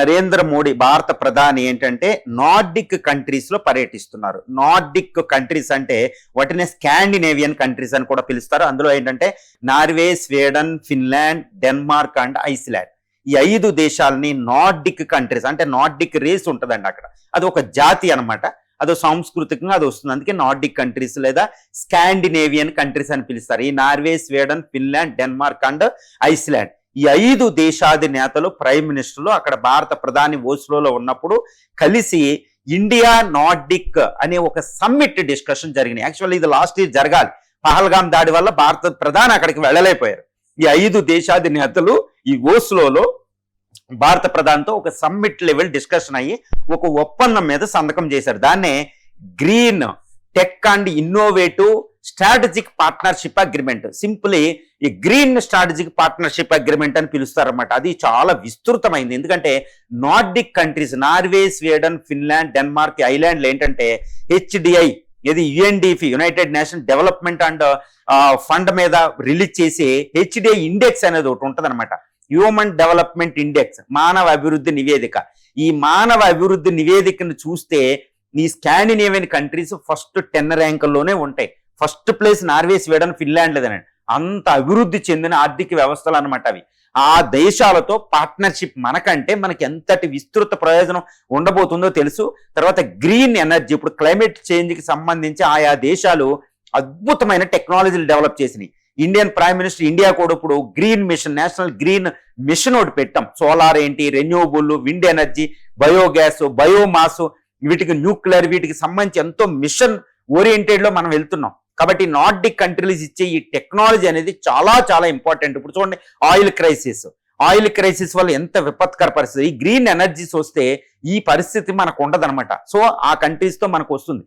నరేంద్ర మోడీ భారత ప్రధాని ఏంటంటే నార్డిక్ కంట్రీస్ లో పర్యటిస్తున్నారు. నార్డిక్ కంట్రీస్ అంటే వాటిని స్కాండినేవియన్ కంట్రీస్ అని కూడా పిలుస్తారు. అందులో ఏంటంటే Norway, Sweden, Finland, Denmark and Iceland. ఈ 5 దేశాలని నార్డిక్ కంట్రీస్ అంటే నార్డిక్ రేస్ ఉంటుందండి అక్కడ. అది ఒక జాతి అనమాట. అదో సాంస్కృతికంగా అది వస్తుంది. అందుకే నార్డిక్ కంట్రీస్ లేదా స్కాండినేవియన్ కంట్రీస్ అని పిలుస్తారు. ఈ Norway, Sweden, Finland, Denmark and Iceland ఈ 5 దేశాధినేతలు ప్రైమ్ మినిస్టర్లు అక్కడ భారత ప్రధాని ఓస్లోలో ఉన్నప్పుడు కలిసి ఇండియా నార్డిక్ అనే ఒక సమ్మిట్ డిస్కషన్ జరిగినాయి. యాక్చువల్లీ ఇది లాస్ట్ ఇయర్ జరగాలి. పహల్గాం దాడి వల్ల భారత ప్రధాని అక్కడికి వెళ్ళలేకపోయారు. ఈ 5 దేశాధినేతలు ఈ ఓస్లోలో భారత ప్రధానితో ఒక సమ్మిట్ లెవెల్ డిస్కషన్ అయ్యి ఒక ఒప్పందం మీద సంతకం చేశారు. దాన్నే green tech and innovative strategic partnership agreement, simply ఈ గ్రీన్ స్ట్రాటజిక్ పార్ట్నర్షిప్ అగ్రిమెంట్ అని పిలుస్తారన్నమాట. అది చాలా విస్తృతమైంది. ఎందుకంటే Nordic countries Norway, Sweden, Finland, Denmark, ఐలాండ్లు ఏంటంటే హెచ్డిఐ ఇది UNDP United Nation development and fund మీద రిలీజ్ చేసి హెచ్డిఐ ఇండెక్స్ అనేది ఒకటి ఉంటుంది అనమాట. హ్యూమన్ డెవలప్మెంట్ ఇండెక్స్, మానవ అభివృద్ధి నివేదిక. ఈ మానవ అభివృద్ధి నివేదికను చూస్తే ఈ స్కాండినేవియన్ కంట్రీస్ ఫస్ట్ 10 ర్యాంకుల్లోనే ఉంటాయి. First place Norway, Sweden, Finland లేదనండి. అంత అభివృద్ధి చెందిన ఆర్థిక వ్యవస్థలు అనమాట అవి. ఆ దేశాలతో పార్ట్నర్షిప్ మనకంటే మనకి ఎంతటి విస్తృత ప్రయోజనం ఉండబోతుందో తెలుసు. తర్వాత గ్రీన్ ఎనర్జీ, ఇప్పుడు క్లైమేట్ చేంజ్కి సంబంధించి ఆయా దేశాలు అద్భుతమైన టెక్నాలజీలు డెవలప్ చేసినాయి. ఇండియన్ ప్రైమ్ మినిస్టర్ ఇండియా కూడా ఇప్పుడు green mission, national green mission ఒకటి పెట్టాం. సోలార్ ఏంటి, renewable, wind energy, biogas, biomass, వీటికి న్యూక్లియర్, వీటికి సంబంధించి ఎంతో మిషన్ ఓరియంటెడ్ లో మనం వెళ్తున్నాం. కాబట్టి నార్డిక్ కంట్రీస్ ఇచ్చే ఈ టెక్నాలజీ అనేది చాలా చాలా ఇంపార్టెంట్. ఇప్పుడు చూడండి ఆయిల్ క్రైసిస్ వల్ల ఎంత విపత్కర పరిస్థితి. ఈ గ్రీన్ ఎనర్జీస్ వస్తే ఈ పరిస్థితి మనకు ఉండదన్నమాట. సో ఆ కంట్రీస్ తో మనకు వస్తుంది.